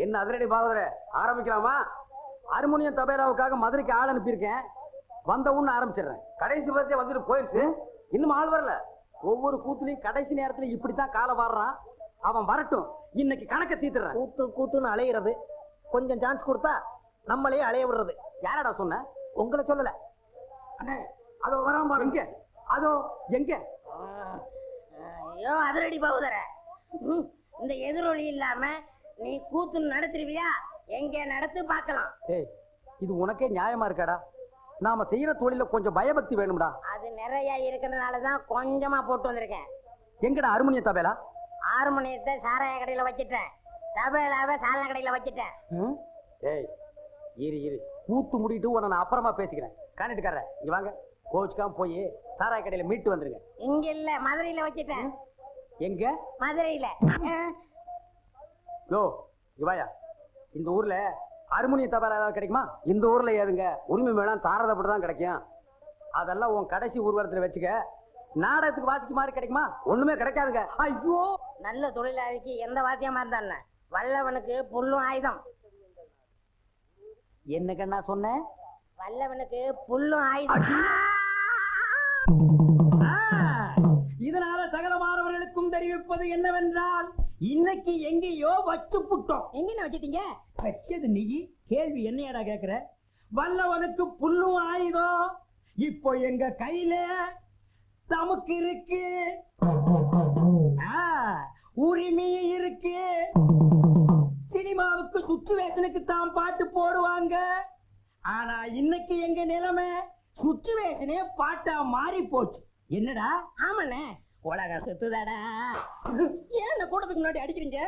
என்ன அதிரடி பாகவதர ஆரம்பிக்கலாமா? ஹார்மோனியம் தபேலாவுக்காக மதுரைக்கு ஆள் அனுப்பியிருக்கேன். வந்த உடனே ஆரம்பிச்சிடுறேன். கடைசி பஸ்ஸே வந்துட்டு போயிடுச்சு, இன்னும் ஆள் வரல. ஒவ்வொரு கூத்துலையும் கடைசி நேரத்துல இப்படித்தான் காலை வாடுறான். அவன் வரட்டும், இன்னைக்கு கணக்க தீத்துறேன். கூத்து கூத்துன்னு அலையிறது, கொஞ்சம் சான்ஸ் கொடுத்தா நம்மளே அலைய விடுறது. யாரடா சொன்ன? உங்களை சொல்லல. அண்ணே அதோ வராம பாரு. எங்க? அதோ எங்க? ஐயோ அதிரடி பகுதர, இந்த எதிரொலி இல்லாம நீ கூத்து நடத்துருவியா? எங்க நடத்து பார்க்கலாம். ஏய், இது உனக்கே நியாயமா இருக்காடா? நாம செய்யற தொழில கொஞ்சம் பயபக்தி வேணும்டா. அது நிறைய இருக்கிறதுனாலதான் கொஞ்சமா போட்டு வந்திருக்கேன். எங்கடா ஹார்மோனிய தபேலா? ஹார்மோனியத்தை சாராய கடையில வச்சிட்டேன், தபேலாவை சாலன கடையில வச்சிட்டேன். ஏய் இரு இரு, கூத்து முடிட்டு உன்னை நான் அப்புறமா பேசிக்கிறேன். காணிட்டுக்கார இங்க வாங்க, கோச்சுக்காம போய் சாராய கடையில மீட்டு வந்துருங்க. இங்க இல்ல, மதுரையில வச்சிட்டேன். எங்க? மதுரையில. யோ இவாயா, இந்த ஊர்ல ஹார்மோனிய தபேலா ஏதாவது கிடைக்குமா? இந்த ஊர்ல ஏதுங்க உரிமை வேணாம், தாரதப்பட்டு தான் கிடைக்கும். அதெல்லாம் உன் கடைசி ஊர்வலத்துல வச்சுக்க. நாடகத்துக்கு வாசிக்க மாதிரி கிடைக்குமா? ஒண்ணுமே கிடைக்காதுங்க. ஐயோ, நல்ல தொழிலாளிக்கு எந்த வாத்தியமா இருந்தா வல்லவனுக்கு புல்லும் ஆயுதம். என்ன கண்ணா சொன்ன? வல்லவனுக்கு புல்லும் ஆயுதம். இதனால சகல மாணவர்களுக்கும் தெரிவிப்பது என்னவென்றால், இன்னைக்கு எங்கேயோ வச்சு புட்டோம். எங்க வச்சிட்டீங்க? வச்சது நீ, கேள்வி என்னையடா கேக்குற? வல்லவனுக்கு புல்லும் ஆயுதம் இப்போ எங்க கையில தமக்கு இருக்கு, உரிமை இருக்கு. சினிமாவுக்கு சுச்சுவேஷனுக்கு தான் பாட்டு போடுவாங்க. ஆனா இன்னைக்கு எங்க நிலைமை சுச்சுவேஷனே பாட்டா மாறி போச்சு. என்னடா? ஆமாண்ணே, உலகம் சுத்துதாடா. ஏன் கூட்டத்துக்கு முன்னாடி அடிக்கிறீங்க?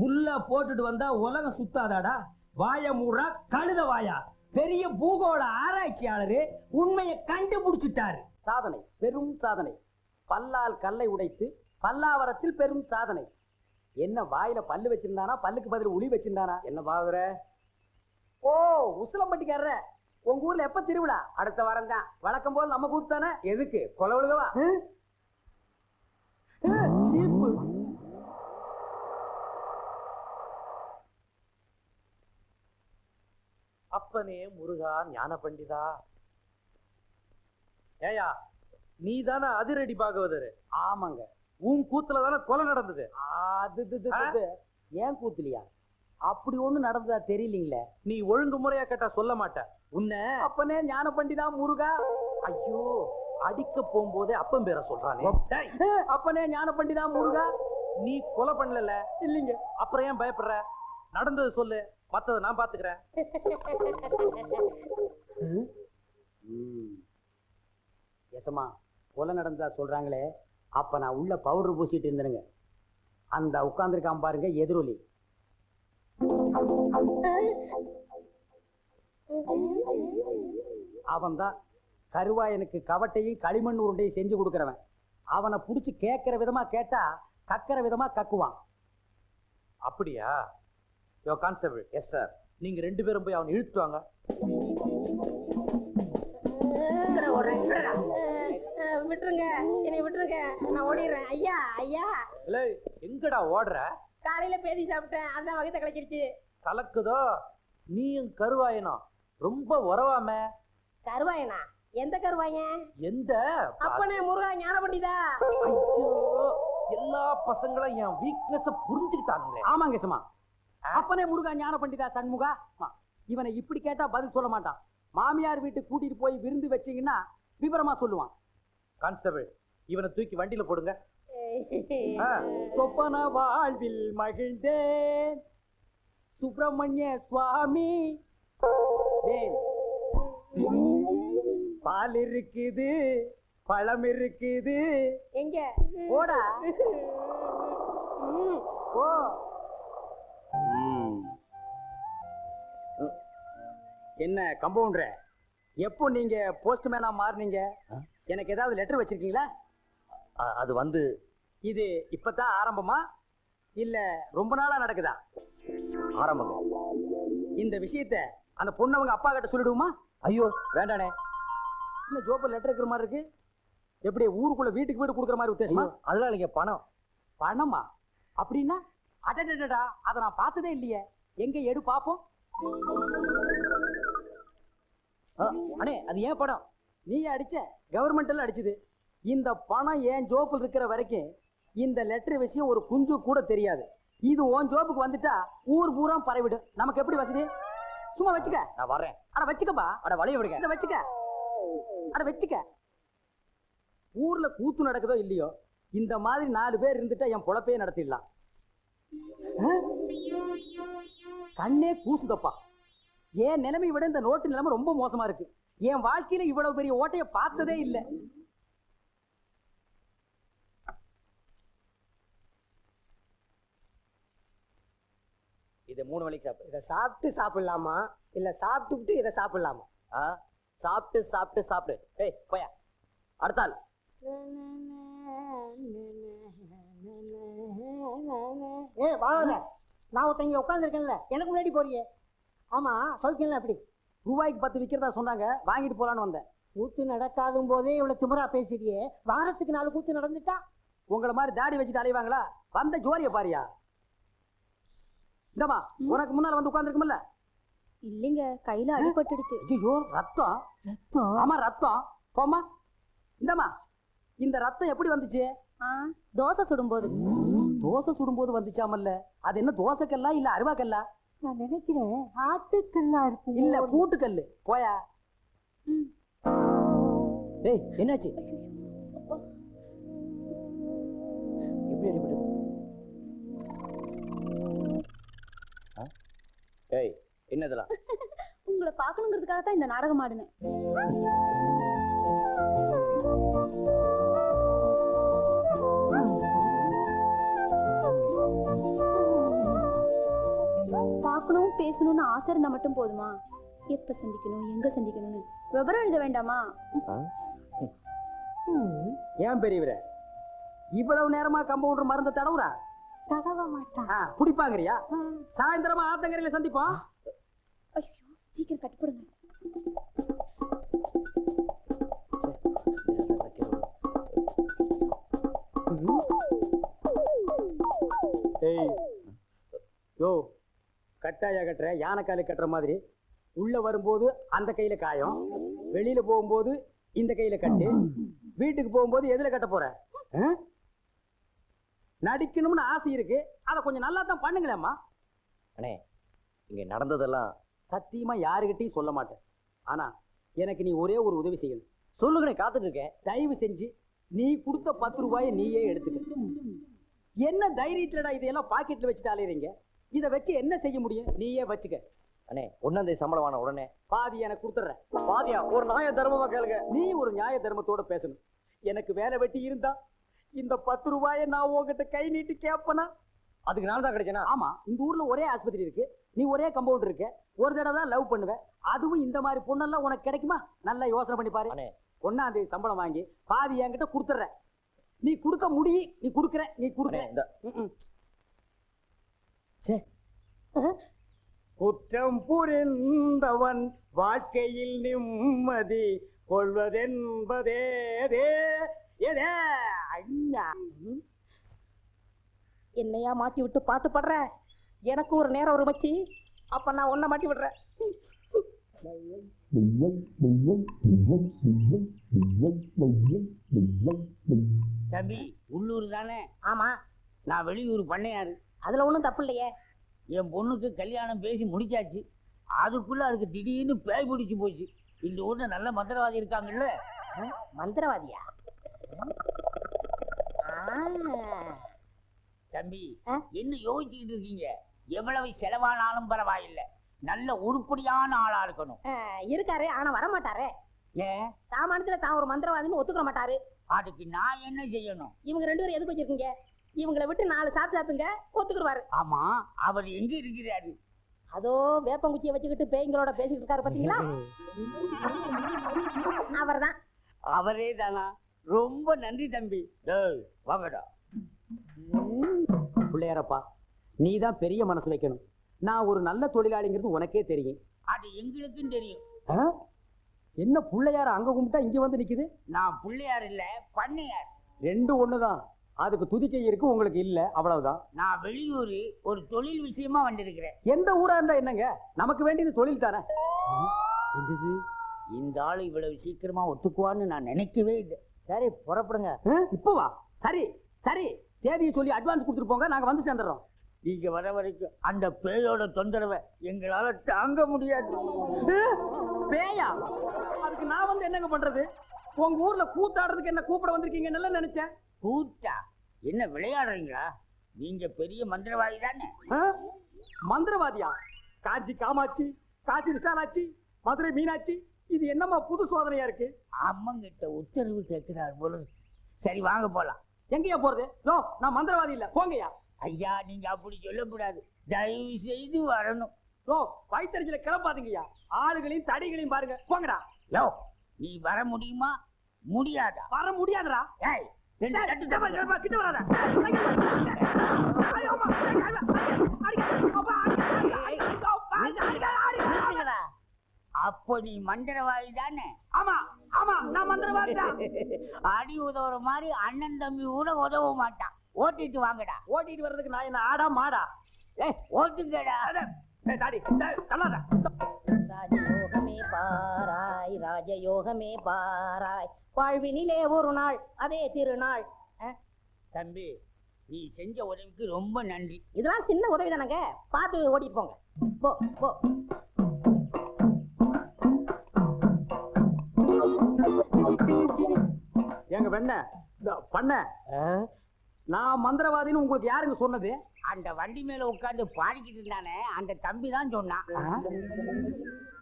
புல்ல போட்டுட்டு வந்தா உலகம் சுத்தாதாடா? வாய மூடா கழுத வாயா. பெரிய பூகோள ஆராய்ச்சியாளரு உண்மையை கண்டுபிடிச்சிட்டாரு. சாதனை, பெரும் சாதனை. பல்லால் கல்லை உடைத்து பல்லாவரத்தில் பெரும் சாதனை. என்ன வாயில பல்லு வச்சிருந்தானா, பல்லுக்கு பதில் உளி வச்சிருந்தானா? என்ன பாக்குற? ஓ உசிலம்பட்டிக்காரர, உங்க ஊர்ல எப்ப திருவிழா? அடுத்த வாரம் தான். வழக்கம் போல் நம்ம கூத்து தானே. எதுக்கு? கொலை விழுகவா? அப்பனே முருகா ஞான பண்டிதா. ஏயா நீ தானே அதிரடி பாகவதரு? ஆமாங்க. உன் கூத்துல தானே கொலை நடந்தது. அது ஏன் கூத்துலியா? அப்படி ஒண்ணு நடந்ததா தெரியலீங்களே. நீ ஒழுங்கு முறையா கேட்டா சொல்ல மாட்ட. உன்ன அப்பனே ஞான பண்டிதா முருகா. ஐயோ, அடிக்க போகும்போதே அப்பன் பேரை சொல்றானே. அப்பனே ஞான பண்டிதா முருகா. நீ கொலை பண்ணல இல்லீங்க. அப்புறம் ஏன் பயப்படுற? நடந்தது சொல்லு, மத்தத நான் பாத்துக்கிறேன். எசமா கொலை நடந்ததா சொல்றாங்களே, அப்ப நான் உள்ள பவுடர் பூசிட்டு இருந்தேனுங்க. அந்த உட்கார்ந்துருக்கான் பாருங்க எதிரொலி. அவன் தான் கருவாயனுக்கு கவட்டையும் களிமண் உருண்டையும் செஞ்சு கொடுக்கறவன். அவனை புடிச்சு கேட்கிற விதமா கேட்டா கக்கிற விதமா கக்குவான். அப்படியா? யோ கான்ஸ்டபிள். Yes sir. நீங்க ரெண்டு பேரும் போய் அவனை இழுத்துட்டு வாங்க. விட்டுருங்க, என்னை விட்டுருங்க, நான் ஓடிடுறேன். ஐயா ஐயா. இல்ல எங்கடா ஓடுற? காலையில பேதி சாப்பிட்டேன், அதான் வகத்தை கலக்கிடுச்சு. கலக்குதோ? நீயும் கருவாயனும் ரொம்ப உறவாம. கருவாயனா? எந்த கருவாயன்? எந்த? அப்பனே முருகா ஞான பண்டிதா. ஐயோ, எல்லா பசங்களும் என் வீக்னஸ் புரிஞ்சுக்கிட்டானுங்களே. ஆமாங்க சும்மா. அப்பனே முருகா ஞான பண்டிதா சண்முகா. இவனை இப்படி கேட்டா பதில் சொல்ல மாட்டான். மாமியார் வீட்டுக்கு கூட்டிட்டு போய் விருந்து வச்சீங்கன்னா விவரமா சொல்லுவான். கான்ஸ்டபிள், இவனை தூக்கி வண்டியில போடுங்க. சொப்பன வாழ்வில் மகிழ்ந்தேன் சுப்பிரமணிய சுவாமி. பால் இருக்குது, பழம் இருக்குது. எங்க? போடா. ஓ என்ன கம்பவுண்டர், எப்போ நீங்க போஸ்ட்மேனா மாறுனீங்க? எனக்கு ஏதாவது லெட்டர் வச்சிருக்கீங்களா? அது வந்து இது இப்பதான் ஆரம்பமா இல்ல ரொம்ப நாளா நடக்குதா? ஆரம்பங்க. இந்த விஷயத்தை அந்த பொண்ணவங்க அப்பா கிட்ட சொல்லிடுவோமா? ஐயோ வேண்டானே. இன்னும் ஜோப்பர் லெட்டர் இருக்கிற மாதிரி இருக்கு. எப்படி ஊருக்குள்ள வீட்டுக்கு வீடு கொடுக்குற மாதிரி உத்தேசமா? அதெல்லாம் நீங்க பணம். பணமா? அப்படின்னா அடடடா, அதை நான் பார்த்ததே இல்லையே. எங்க எடு பாப்போம். அண்ணே அது ஏன் படம்? நீ அடிச்ச? கவர்மெண்ட்ல அடிச்சது. இந்த பணம் ஏன் ஜோப்புல இருக்கிற வரைக்கும் இந்த லெட்டர் விஷயம் ஒரு குஞ்சு கூட தெரியாது. இது உன் ஜோப்புக்கு வந்துட்டா ஊர் பூரா பரவிடும். நமக்கு எப்படி வசதி? சும்மா வச்சுக்க. நான் வரேன். அட வச்சுக்கப்பா. அட வளைய விடுங்க. இத வச்சுக்க. அட வச்சுக்க. ஊர்ல கூத்து நடக்குதோ இல்லையோ, இந்த மாதிரி 4 பேர் இருந்துட்டா என் பொழப்பே நடத்திடலாம். கண்ணே கூசுதப்பா. என் நிலைமை விட இந்த நோட்டு நிலைமை ரொம்ப மோசமா இருக்கு. என் வாழ்க்கையில இவ்வளவு பெரிய ஓட்டைய பார்த்ததே இல்லை. இதை 3 மணிக்கு சாப்பிடு. இதை சாப்பிட்டு சாப்பிடலாமா இல்ல சாப்பிட்டுட்டு இதை சாப்பிடலாமா? சாப்பிட்டு சாப்பிட்டு சாப்பிடு. ஏய் போயா. அடுத்தாள். வாங்க. நான் ஒருத்தங்க உட்காந்துருக்கேன்ல, எனக்கு முன்னாடி போறியே. ஆமா சொல்லிக்கல. அப்படி ரூபாய்க்கு 10 விக்கிறதா சொன்னாங்க, வாங்கிட்டு போலான்னு வந்தேன். கூத்து நடக்காதும் போதே இவ்வளவு திமிரா பேசிட்டியே, வாரத்துக்கு 4 கூத்து நடந்துட்டா உங்களை மாதிரி தாடி வச்சுட்டு அலைவாங்களா? வந்த ஜோரிய பாரியா. இந்தமா உனக்கு முன்னால வந்து உட்கார்ந்துருக்கும்ல. இல்லைங்க, கையில அடிபட்டுடுச்சு. ஐயோ ரத்தம். ரத்தம்? ஆமா ரத்தம். போமா. இந்தமா இந்த ரத்தம் எப்படி வந்துச்சு? தோசை சுடும்போது. தோசை சுடும்போது வந்துச்சாமல்ல. அது என்ன தோசைக்கல்லா இல்ல அருவாக்கல்லா? நான் நினைக்கிறேன் ஆட்டுக்கல்லா இருக்கு. இல்ல பூட்டுக்கல்லு. போயா. டேய் என்னாச்சு? எப்படி அடிபட்டது? ஏய் என்னதெல்லாம்? உங்களை பார்க்கணுங்கிறதுக்காக தான் இந்த நாடகம் ஆடுனேன். பார்க்கணும் பேசணும்னு ஆசை இருந்தா மட்டும் போதுமா? எப்ப சந்திக்கணும், எங்க சந்திக்கணும்னு விவரம் எழுத வேண்டாமா? ஏன் பெரியவரே இவ்வளவு நேரமா கம்பவுண்டர் மருந்த தடவுறா? தடவ மாட்டான். குடிப்பாங்கறியா? சாயந்தரமா ஆத்தங்கரையில சந்திப்போம். ஐயோ சீக்கிரம் கட்டிப்படுங்க. ஏய் யோ, கட்டாயா கட்டுற யானைக்காலு கட்டுற மாதிரி. உள்ள வரும்போது அந்த கையில காயம், வெளியில போகும்போது இந்த கையில கட்டு, வீட்டுக்கு போகும்போது எதுல கட்ட போற? நடிக்கணும்னு ஆசை இருக்கு, அதை கொஞ்சம் நல்லா தான் பண்ணுங்களேம்மா. அண்ணே இங்க நடந்ததெல்லாம் சத்தியமா யாருகிட்டையும் சொல்ல மாட்டேன். ஆனா எனக்கு நீ ஒரே ஒரு உதவி செய்யணும். சொல்லுங்கண்ணே, காத்துட்டு இருக்கேன். தயவு செஞ்சு நீ கொடுத்த 10 ரூபாயை நீயே எடுத்துக்க. என்ன தைரியத்துலடா இதையெல்லாம் பாக்கெட்ல வச்சுட்டு அலையறீங்க? இதை வச்சு என்ன செய்ய முடியும்? நீயே வச்சுக்க. அண்ணே 1ஆம் தேதி சம்பளம் வாங்க உடனே பாதி எனக்கு கொடுத்துறேன். பாதியா? ஒரு நியாய தர்மமா கேளுங்க. நீ ஒரு நியாய தர்மத்தோட பேசணும். எனக்கு வேலை வெட்டி இருந்தா இந்த 10 ரூபாயை நான் உங்ககிட்ட கை நீட்டி கேட்பனா? அதுக்கு நான் தான் கிடைச்சேனா? ஆமா, இந்த ஊர்ல ஒரே ஆஸ்பத்திரி இருக்கு, நீ ஒரே கம்பவுண்டர் இருக்க, ஒரு தடவை தான் லவ் பண்ணுவேன். அதுவும் இந்த மாதிரி பொண்ணெல்லாம் உனக்கு கிடைக்குமா? நல்லா யோசனை பண்ணி பாரு. 1ஆம் தேதி சம்பளம் வாங்கி பாதி என்கிட்ட கொடுத்துறேன். நீ கொடுக்க முடியும், நீ கொடுக்குற, நீ கொடுக்குற. குற்றம் புரிந்தவன் வாழ்க்கையில் நிம்மதி கொள்வதென்பதே என்னையா மாட்டி விட்டு பாட்டு பாடுற? எனக்கு ஒரு நேரம் ஒரு மச்சி, அப்ப நான் உன்னை மாட்டி விடுறேன். தம்பி உள்ளூர் தானே? ஆமா. நான் வெளியூர் பண்ணையாரு. அதுல ஒண்ணும் தப்பு இல்லையே. என் பொண்ணுக்கு கல்யாணம் பேசி முடிச்சாச்சு. அதுக்குள்ள அதுக்கு திடீர்னு பேய் பிடிச்சு போச்சு. இந்த ஊர்ல நல்ல மந்திரவாதி இருக்காங்கல்ல. மந்திரவாதியா? தம்பி என்ன யோசிச்சுக்கிட்டு இருக்கீங்க? எவ்வளவு செலவானாலும் பரவாயில்லை, நல்ல உருப்படியான ஆளா இருக்கணும். இருக்காரு, ஆனா வர மாட்டாரே. ஏன்? சாமானியத்துல தான் ஒரு மந்திரவாதின்னு ஒத்துக்க மாட்டாரு. அதுக்கு நான் என்ன செய்யணும்? இவங்க 2 பேரும் எதுக்கு வச்சிருக்கீங்க? இவங்களை விட்டு 4 சாத்து சாத்துங்க, ஒத்துக்குருவாரு. ஆமா, அவர் எங்க இருக்கிறாரு? அதோ வேப்பங்குச்சியை வச்சுக்கிட்டு பேய்களோட பேசிக்கிட்டு இருக்காரு, பாத்தீங்களா? அவர்தான். அவரே தானா? ரொம்ப நன்றி தம்பி. வாங்கடா. பிள்ளையாரப்பா, நீ தான் பெரிய மனசு வைக்கணும். நான் ஒரு நல்ல தொழிலாளிங்கிறது உனக்கே தெரியும். அது எங்களுக்கும் தெரியும். என்ன பிள்ளையார அங்க கும்பிட்டா இங்க வந்து நிக்குது? நான் பிள்ளையார் இல்ல, பண்ணையார். 2 ஒண்ணுதான். அதுக்கு துதிக்கை இருக்கு, உங்களுக்கு இல்ல, அவ்வளவுதான். நான் வெளியூர் ஒரு தொழில் விஷயமா வந்திருக்கிறேன். எந்த ஊரா இருந்தா என்னங்க, நமக்கு வேண்டியது தொழில் தானே. இந்த ஆளு இவ்வளவு சீக்கிரமா ஒத்துக்குவான்னு நான் நினைக்கவே இல்லை. சரி புறப்படுங்க. இப்போ வா. சரி சரி, தேதியை சொல்லி அட்வான்ஸ் கொடுத்துட்டு போங்க, நாங்க வந்து சேர்ந்துடுறோம். நீங்க வர வரைக்கும் அந்த பேயோட தொந்தரவை எங்களால தாங்க முடியாது. பேயா? அதுக்கு நான் வந்து என்னங்க பண்றது? உங்க ஊர்ல கூத்தாடுறதுக்கு என்ன கூப்பிட வந்திருக்கீங்கன்னு நினைச்சேன். கூத்தா? என்ன விளையாடுறீங்களா? நீங்க பெரிய மந்திரவாதி தானே? மந்திரவாதியா? காஞ்சி காமாட்சி, காசி விசாலாட்சி, மதுரை மீனாட்சி, இது என்னமா புது சோதனையா இருக்கு? அம்மங்கிட்ட உத்தரவு கேட்கிறார் போல. சரி வாங்க போலாம். எங்கயா போறது? யோ, நான் மந்திரவாதி இல்ல, போங்கயா. ஐயா நீங்க அப்படி சொல்லக்கூடாது, தயவு செய்து வரணும். யோ, வயிற்றுல கிளப்பாதீங்கய்யா, ஆளுகளையும் தடிகளையும் பாருங்க, போங்கடா. யோ, நீ வர முடியுமா முடியாதா? வர முடியாதுடா. ஏய், ரெண்டு தட்டு தட்டு. கிட்ட வராத. அப்போ நீ மந்திரவாதி தானே? ஆமா ஆமா, நான் மந்திரவாதி தான். அடி உதவுற மாதிரி அண்ணன் தம்பி கூட உதவ மாட்டான். ஓட்டிட்டு வாங்கடா. ஓட்டிட்டு வர்றதுக்கு நான் என்ன ஆடா மாடா? ஏய் ஓட்டுங்கடா. தாடி தள்ளாத. ராஜயோகமே பாராய், ராஜயோகமே பாராய், வாழ்வினிலே ஒரு நாள் அதே திருநாள். தம்பி, நீ செஞ்ச உதவிக்கு ரொம்ப நன்றி. இதெல்லாம் சின்ன உதவி தானங்க, பார்த்து ஓடிட்டு போங்க. போ போ. எங்க வெண்ண பண்ண, நான் மந்திரவாதின்னு உங்களுக்கு யாருங்க சொன்னது? அந்த வண்டி மேல உட்கார்ந்து பாடிக்கிட்டு இருந்தானே அந்த தம்பி தான் சொன்னான்.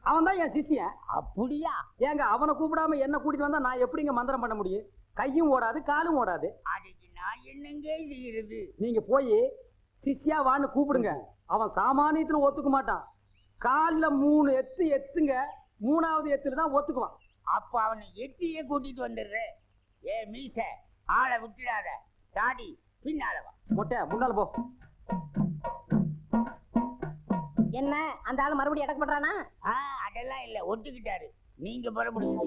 அவன் தான் என் சிஷ்யன். அப்படியா? ஏங்க, அவனை கூப்பிடாம என்ன கூட்டிட்டு வந்தா நான் எப்படிங்க மந்திரம் பண்ண முடியும்? கையும் ஓடாது, காலும் ஓடாது. அதுக்கு நான் என்னங்க செய்யறது? நீங்க போய் சிஷ்யா வான்னு கூப்பிடுங்க. அவன் சாமானியத்துல ஒத்துக்க மாட்டான். காலில் 3 எத்து எத்துங்க, 3வது எத்துல தான் ஒத்துக்குவான். அப்ப அவனை எட்டியே கூட்டிட்டு வந்துடுறேன். ஏ மீச, ஆளை விட்டுடாத. தாடி பின்னால வா. மொட்டை முன்னால போ. என்ன அந்த ஆளு மறுபடியும் அடக்க பண்றானா? அதெல்லாம் இல்ல, ஒத்துக்கிட்டாரு. நீங்க புறப்படுங்க.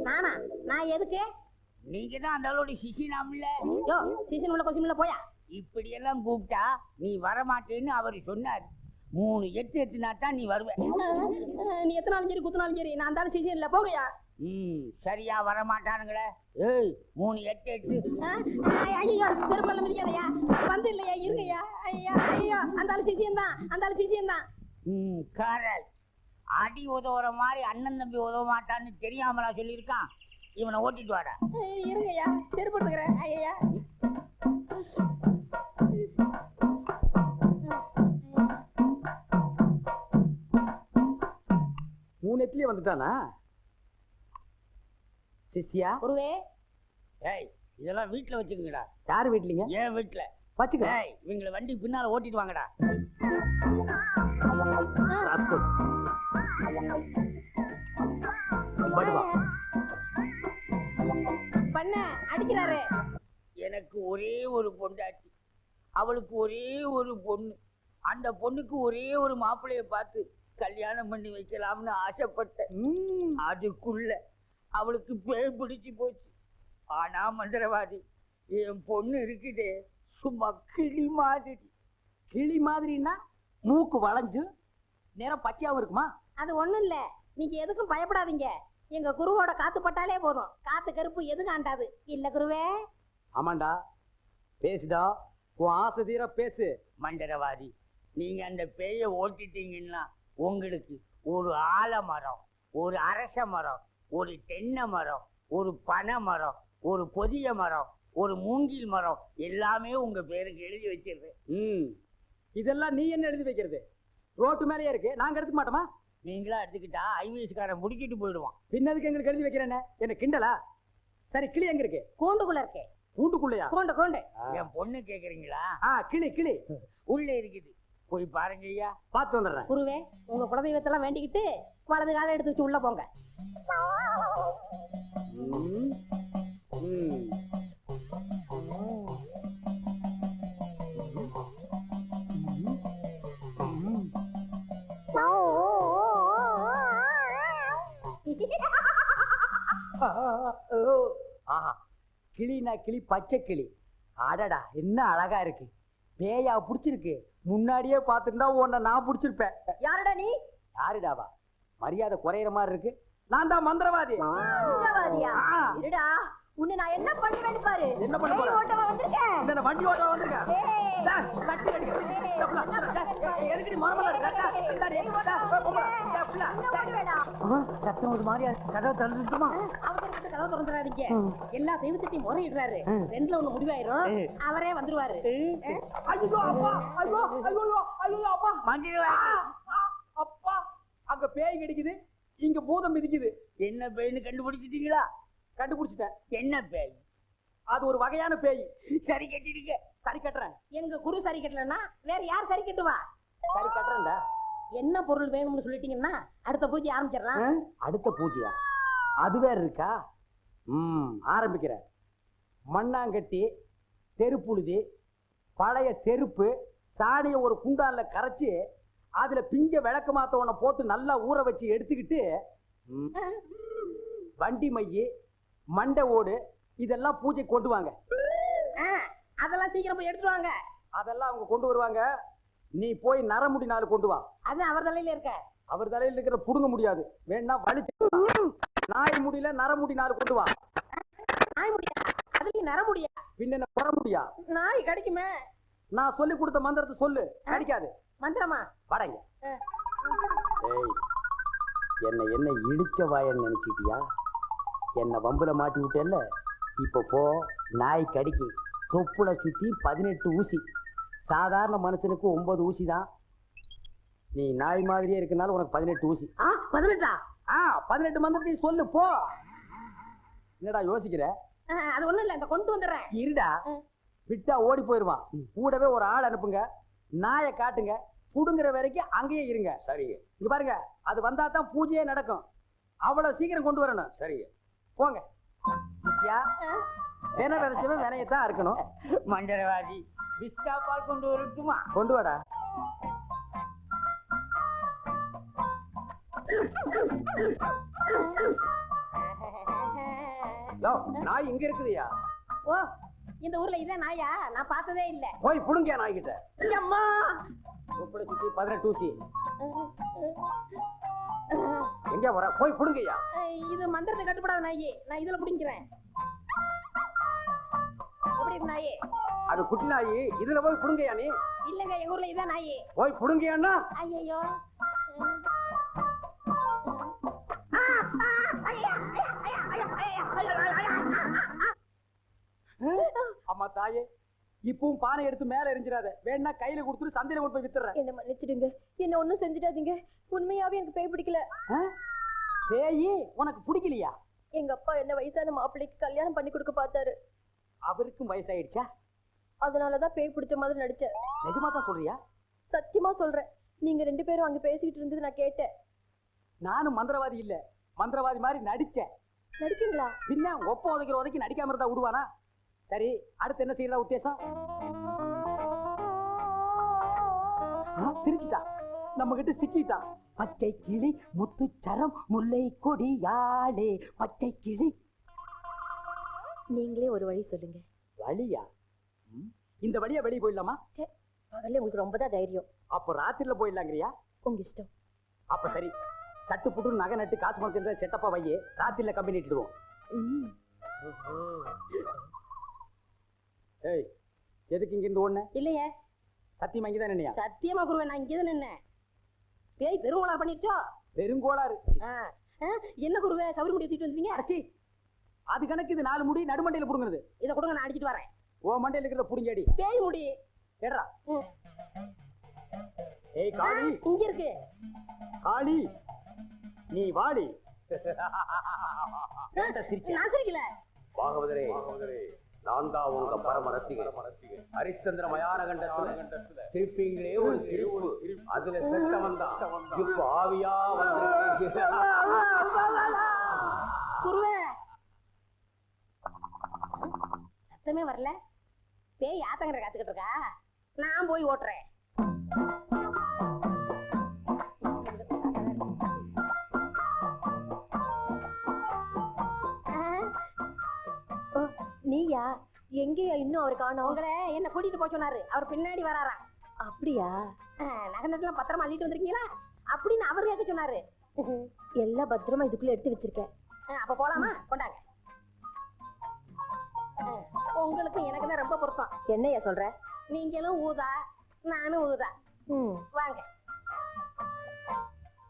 நானா? நான் எதுக்கு? நீங்க தான் அந்த ஆளோட சிசினாம்ல. யோ, சீசன் உள்ள கொஸ்டின் உள்ள போயா. இப்படி எல்லாம் கூப்பிட்டா நீ வரமாட்டேன்னு அவரு சொன்னாரு. 3 எட்டு எத்துனா தான் நீ வருவ. நீ எத்தனாலும் சரி குத்தினாலும் சரி, நான் அந்த ஆளு சீசன் இல்ல, போகையா. சரியா வரமாட்டானுங்களே. ஏய் 3 எட்டு எட்டு. ஐயோ, செருப்பல்ல மிதிக்காதயா, வந்து இல்லையா, இருங்கய்யா. ஐயா ஐயோ, அந்த ஆளு சீசன் தான், அந்த ஆளு சீசன் தான். கரெக்ட். அடி உதவுற மாதிரி அண்ணன் தம்பி உதவ மாட்டான்னு தெரியாமலா சொல்லியிருக்கான். இவனை ஓட்டிட்டு வாடா. இருங்கய்யா, செருப்பு எடுத்துக்கிறேன். ஐயா 3 எட்டுலயே வந்துட்டானா சிஷ்யா? குருவே. ஏய், இதெல்லாம் வீட்டுல வச்சுக்கங்கடா. யாரு வீட்லீங்க? ஏன் வீட்டுல வச்சுக்க. ஏய், இவங்களை வண்டி பின்னால ஓட்டிட்டு வாங்கடா. பண்ண அடிக்கிறாரு. எனக்கு ஒரே ஒரு பொண்டாட்டி, அவளுக்கு ஒரே ஒரு பொண்ணு. அந்த பொண்ணுக்கு ஒரே ஒரு மாப்பிள்ளைய பார்த்து கல்யாணம் பண்ணி வைக்கலாம்னு ஆசைப்பட்டேன். அதுக்குள்ள அவளுக்கு பேய் பிடிச்சு போச்சு. ஆனா மந்திரவாதி, என் பொண்ணு இருக்குதே சும்மா கிளி மாதிரி. கிளி மாதிரின்னா மூக்கு வளைஞ்சு நேரம் பச்சையாவும் இருக்குமா? அது ஒண்ணும் இல்ல, நீங்க எதுக்கும் பயப்படாதீங்க. எங்க குருவோட காத்து பட்டாலே போதும், காத்து கருப்பு எதுவும் ஆண்டாது. இல்ல குருவே? ஆமாண்டா, பேசுடா, உன் ஆசை தீர பேசு. மந்திரவாதி, நீங்க அந்த பேயை ஓட்டிட்டீங்கன்னா உங்களுக்கு ஒரு ஆலமரம், ஒரு அரச மரம், ஒரு தென்னை மரம், ஒரு பனை மரம், ஒரு பொதிய மரம், ஒரு மூங்கில் மரம் எல்லாமே உங்க பேருக்கு எழுதி வச்சிருக்கேன். இதெல்லாம் நீ என்ன எழுதி வைக்கிறது? ரோட்டு மேலேயே இருக்கு, நாங்க எடுத்துக்க மாட்டோமா? நீங்களா எடுத்துக்கிட்டா ஐவிஎஸ்காரன் முடிக்கிட்டு போயிடுவான். பின்னதுக்கு எங்களுக்கு எழுதி வைக்கிறேன்னு என்ன கிண்டலா? சரி, கிளி எங்க இருக்கு? கூண்டுக்குள்ள இருக்கே. கூண்டுக்குள்ளையா? கூண்டு கூண்டு. என் பொண்ணு கேக்குறீங்களா? கிளி கிளி உள்ள இருக்குது, போய் பாருங்க ஐயா. பார்த்து வந்துடுறேன். குருவே, உங்க குலதெய்வத்தெல்லாம் வேண்டிக்கிட்டு வலது காலை எடுத்து வச்சு உள்ள போங்க. கிளினா கிளி, பச்சை கிளி. அடடா என்ன அழகா இருக்கு. பேயா புடிச்சிருக்கு. முன்னாடியே பார்த்துருந்தா உன்னை நான் புடிச்சிருப்பேன். யாருடா நீ? யாருடாவா? மரியாதை குறையிற மாதிரி இருக்கு. நான் தான் மந்திரவாதி. மந்திரவாதியா? இருடா, உன்னை நான் என்ன பண்ணுவேன்னு பாரு. என்ன பண்ண போற? ஓட்டவா வந்திருக்கேன். இந்த வண்டி ஓட்டவா வந்திருக்கேன். ஏய், கட்டி அடிக்கிறேன். எதுக்கு மரமல சத்தம் ஒரு மாதிரியா கதவை திறந்துட்டுமா? அவசரப்பட்டு கதவை திறந்துடாதீங்க. எல்லா தெய்வத்தையும் முறையிடுறாரு. ரெண்டுல ஒண்ணு முடிவாயிரும். அவரே வந்துருவாரு. ஐயோ அப்பா, ஐயோ ஐயோ ஐயோ அப்பா, அப்பா அங்க பேய் கிடைக்குது, இங்க பூதம் மிதிக்குது. என்ன பேய்னு கண்டுபிடிச்சிட்டீங்களா? கண்டுபிடிச்சிட்டேன். என்ன பேய்? அது ஒரு வகையான பேய். சரி கட்டிடுங்க. சரி கட்டுறேன். எங்க குரு சரி கட்டலன்னா வேற யார் சரி கட்டுவா? சரி கட்டுறேன்டா. என்ன பொருள் வேணும்னு சொல்லிட்டீங்கன்னா அடுத்த பூஜை ஆரம்பிச்சிடலாம். அடுத்த பூஜையா? அது வேற இருக்கா? ஆரம்பிக்கிறேன். மண்ணாங்கட்டி, தெருப்புழுதி, பழைய செருப்பு, சாணியை ஒரு குண்டான்ல கரைச்சி அதுல பிஞ்ச விளக்கு மாத்தவனை போட்டு நல்லா ஊற வச்சு எடுத்துக்கிட்டு வண்டி மைய, மண்டை ஓடு இதெல்லாம் பூஜை கொண்டு வாங்க. அதெல்லாம் சீக்கிரம் போய் எடுத்துட்டு வாங்க. அதெல்லாம் அவங்க கொண்டு வருவாங்க. நீ போய் நரமுடி 4 கொண்டு வா. அது அவர் தலையில இருக்க. அவர் தலையில இருக்கிற புடுங்க முடியாது. வேணா வலிச்சு. நாய் முடியல நரமுடி 4 கொண்டு வா. நாய் முடியா? அதுலயும் நர முடியா? பின்ன என்ன குற முடியா? நாய் கடிக்குமே. நான் சொல்லி கொடுத்த மந்திரத்தை சொல்லு. கடிக்காது. மந்திரமா? வடங்க. ஏய், என்ன இடிச்ச வாயன்னு நினைச்சிட்டியா? என்ன வம்புல மாட்டி விட்டேல்ல, இப்ப போ. நாய் கடிக்கு தொப்புல சுத்தி 18 ஊசி. சாதாரண மனுஷனுக்கு 9 ஊசி தான். நீ நாய் மாதிரியே இருக்கனால உனக்கு 18 ஊசி. 18? 18 மந்திரத்தையும் சொல்லு போ. என்னடா யோசிக்கிற? அது ஒண்ணும் இல்ல, இந்த கொண்டு வந்துடுறேன். இருடா, விட்டா ஓடி போயிருவான். கூடவே ஒரு ஆள் அனுப்புங்க. நாயை காட்டுங்க. புடுங்குற வரைக்கும் அங்கேயே இருங்க. சரிங்க. இங்க பாருங்க, அது வந்தா தான் பூஜையே நடக்கும். அவ்வளவு சீக்கிரம் கொண்டு வரணும். சரிங்க, போங்க. சித்தியா, வேணை விதைச்சவன் வினையத்தான் இருக்கணும். மந்திரவாதி பிஸ்டா பால் கொண்டு வரட்டுமா? கொண்டு வாடா. நாய் இங்க இருக்குதுயா. ஓ, இந்த ஊர்ல இதே நாயா? நான் பார்த்ததே இல்ல. போய் புடுங்க நாய்கிட்ட. அம்மா, தொப்புல சுத்தி 18 ஊசி. எங்க வர? போய் புடுங்கய்யா. இது மந்திரத்தை கட்டுப்படாத நாயி. நான் இதுல புடிங்கிறேன். எப்படி இருக்கு நாயி? அது குட்டி நாயி. இதுல போய் புடுங்கய்யா நீ. இல்லங்க, எங்க ஊர்ல இதான் நாயி. போய் புடுங்கய்யான்னா. ஐயோ, அம்மா தாயே, இப்பவும் பானை எடுத்து மேல எரிஞ்சிடாத. வேணா கையில கொடுத்துட்டு சந்தையில கொண்டு போய் வித்துறேன். என்ன மன்னிச்சிடுங்க. என்ன ஒண்ணும் செஞ்சிடாதீங்க. உண்மையாவே எனக்கு பேய் பிடிக்கல. பேயி உனக்கு பிடிக்கலையா? எங்க அப்பா என்ன வயசான மாப்பிள்ளைக்கு கல்யாணம் பண்ணி கொடுக்க பார்த்தாரு. அவருக்கும் வயசாயிடுச்சா? அதனாலதான் பேய் பிடிச்ச மாதிரி நடிச்சேன். நிஜமா தான் சொல்றியா? சத்தியமா சொல்றேன். நீங்க 2 பேரும் அங்க பேசிக்கிட்டு இருந்தது நான் கேட்டேன். நானும் மந்திரவாதி இல்ல, மந்திரவாதி மாதிரி நடிச்சேன். நடிச்சீங்களா? பின்ன ஒப்ப உதைக்கிற உதைக்கு நடிக்காம இருந்தா விடுவானா? சரி, அடுத்து என்ன செய்யறதா உத்தேசம்? சிரிச்சுட்டா, நம்ம கிட்ட சிக்கிட்டா. பச்சை கிளி முத்துச்சரம் முல்லை கொடியாளே பச்சை கிளி. நீங்களே ஒரு வழி சொல்லுங்க. வழியா? இந்த வழியா வெளியே போயிடலாமா? பகல்ல உங்களுக்கு ரொம்ப தான் தைரியம். அப்போ ராத்திரில போயிடலாங்கிறியா? உங்க இஷ்டம். அப்ப சரி, சட்டு புட்டு நகை நட்டு காசு பணத்துல செட்டப்பா வையே. ராத்திரில கம்பெனி இட்டுடுவோம். ஏய், எதுக்கு இங்க இருந்து ஓடுன? இல்லையே. சத்தியமா இங்கதான் நின்னையா? சத்தியமா குருவே, நான் இங்கதான் நின்னேன். பேய் பெருங்கோளாறு பண்ணிருச்சோ? பெருங்கோளாறு? என்ன குருவே, சவுரி முடி தூக்கிட்டு வந்துட்டீங்க? அடச்சி, அது கணக்கு. இது 4 முடி நடுமண்டையில புடுங்குறது. இதை கொடுங்க, நான் அடிச்சிட்டு வரேன். ஓ மண்டையில இருக்கிறத புடுங்கடி. பேய் முடி ஏடா. ஏய் காளி, இங்க இருக்கு. காளி நீ வாடி. நான் சிரிக்கல. பாகவதரே, நான் தான் உங்க பரம ரசிகன். ஹரிச்சந்திர மயான கண்டத்துல சிரிப்பீங்களே ஒரு சிரிப்பு, அதுல செத்தவன் தான் இப்ப ஆவியா வந்திருக்கீங்க. குருவே, சத்தமே வரல. பேய் ஆத்தங்கரை காத்துக்கிட்டு இருக்கா. நான் போய் ஓட்டுறேன். நீயா? எங்கேயா இன்னும் அவர் காணோம். உங்களை என்ன கூட்டிட்டு போக சொன்னாரு, அவர் பின்னாடி வராராம். அப்படியா? நகை நட்டுலாம் பத்திரமா அள்ளிட்டு வந்திருக்கீங்களா அப்படின்னு அவர் கேட்க சொன்னாரு. எல்லாம் பத்திரமா இதுக்குள்ள எடுத்து வச்சிருக்கேன். அப்ப போலாமா? கொண்டாங்க. உங்களுக்கு எனக்கு தான் ரொம்ப பொருத்தம். என்னையா சொல்ற? நீங்களும் ஊதா, நானும் ஊதா. வாங்க.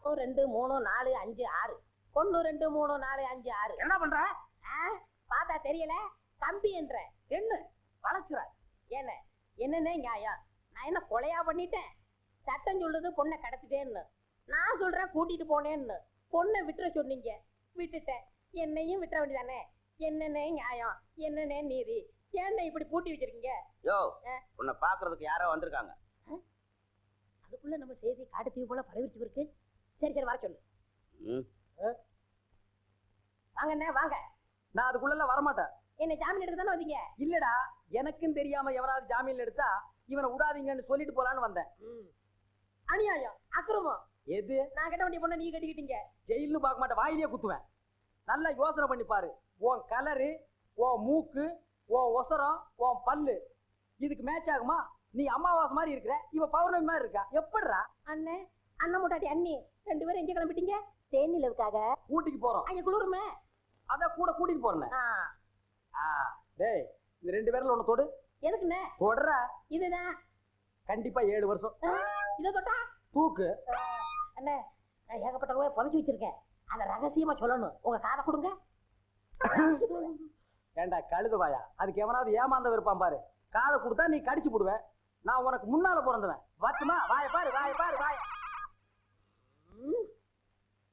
2 3 4 5 6. 1 2 3 4 5 6. என்ன பண்ற? பார்த்தா தெரியல. கம்பி என்ற என்ன வளச்சுற? என்னன்னே நியாயம்? நான் என்ன கொலையா பண்ணிட்டேன்? சட்டம் சொல்லுது பொண்ணை கடத்திட்டேன்னு. நான் சொல்றேன் கூட்டிட்டு போனேன்னு. பொண்ணை விட்டுற சொன்னீங்க, விட்டுட்டேன். என்னையும் விட்டுற வேண்டியதானே? என்னன்னே நியாயம்? என்னன்னே நீதி? என்ன இப்படி பூட்டி வச்சிருக்கீங்க? யோ, உன்னை பாக்குறதுக்கு யாரோ வந்திருக்காங்க. அதுக்குள்ள நம்ம செய்தி காட்டு தீவு போல பரவிச்சு இருக்கு. சரி சரி, வர சொல்லு. வாங்கண்ணே வாங்க. நான் அதுக்குள்ள வரமாட்டேன். என்ன ஜாமீன் எடுக்க தானே வந்தீங்க? இல்லடா, எனக்கும் தெரியாம எவனாவது ஜாமீன்ல எடுத்தா இவனை விடாதீங்கன்னு சொல்லிட்டு போலான்னு வந்தேன். அநியாயம், அக்கிரமம். எது? நான் கட்ட வேண்டிய பொண்ணை நீ கட்டிக்கிட்டீங்க. ஜெயில்னு பார்க்க மாட்டேன், வாயிலேயே குத்துவேன். நல்லா யோசனை பண்ணி பாரு. உன் கலரு, உன் மூக்கு, உன் ஒசரம், உன் பல்லு இதுக்கு மேட்ச் ஆகுமா? நீ அமாவாசை மாதிரி இருக்கிற, இவ பௌர்ணமி மாதிரி இருக்கா. எப்படிடா? அண்ணே, அண்ணன் முட்டாட்டி அண்ணி 2 பேரும் எங்க கிளம்பிட்டீங்க? தேனிலவுக்காக. ஊட்டிக்கு போறோம். அங்க குளிருமே, அத கூட கூட்டிட்டு போறேன். டேய், இந்த 2 பேர்ல ஒண்ணு தொடு. எதுக்குண்ணே? தொடற. இதுதான் கண்டிப்பா 7 வருஷம். இத தொட்டா தூக்கு. அண்ணே, நான் ஏகப்பட்ட ரூபாய் புதைச்சு வச்சிருக்கேன். அத ரகசியமா சொல்லணும். உங்க காதை கொடுங்க. ஏண்டா கழுதுவாயா, அதுக்கு எவனாவது ஏமாந்த இருப்பான் பாரு. காதை கொடுத்தா நீ கடிச்சு போடுவேன். நான் உனக்கு முன்னால பிறந்தவன். வரட்டுமா? வாய பாரு, வாய பாரு, வாய.